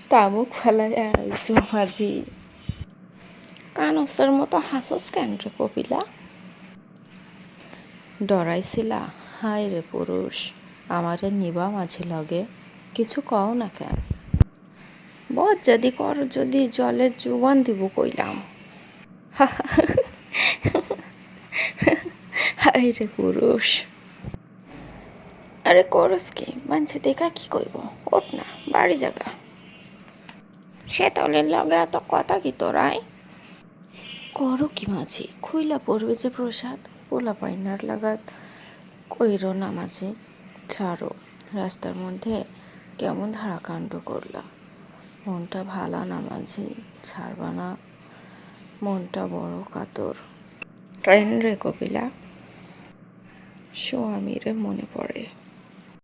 তামুক ফেলাই আইছো মাঝি। কানসের মতো হাসস কেন রে কপিলা? ডরাইছিলা? হায় রে পুরুষ, আমারে নিবা মাঝি লগে, কিছু কও না কেন? বদ যদি কর, যদি জলের জোবান দিব কইলাম। হায় রে পুরুষ। আরে করস কি? মানছে দেখা কি কইব? ওঠ না, বাড়ি জাগা। সে তলের লগে এত কথা কি তোরাই? করো কি মাঝি? খুইলা পড়বে যে প্রসাদ, পোলা পাইনার লাগাত কইরো না মাঝি। ছাড়ো, রাস্তার মধ্যে কেমন ধারাকাণ্ড করলা। মনটা ভালা না মাঝি, ছাড়বা না। মনটা বড় কাতর। কেন রে কপিলা? স্বামীরে মনে পড়ে।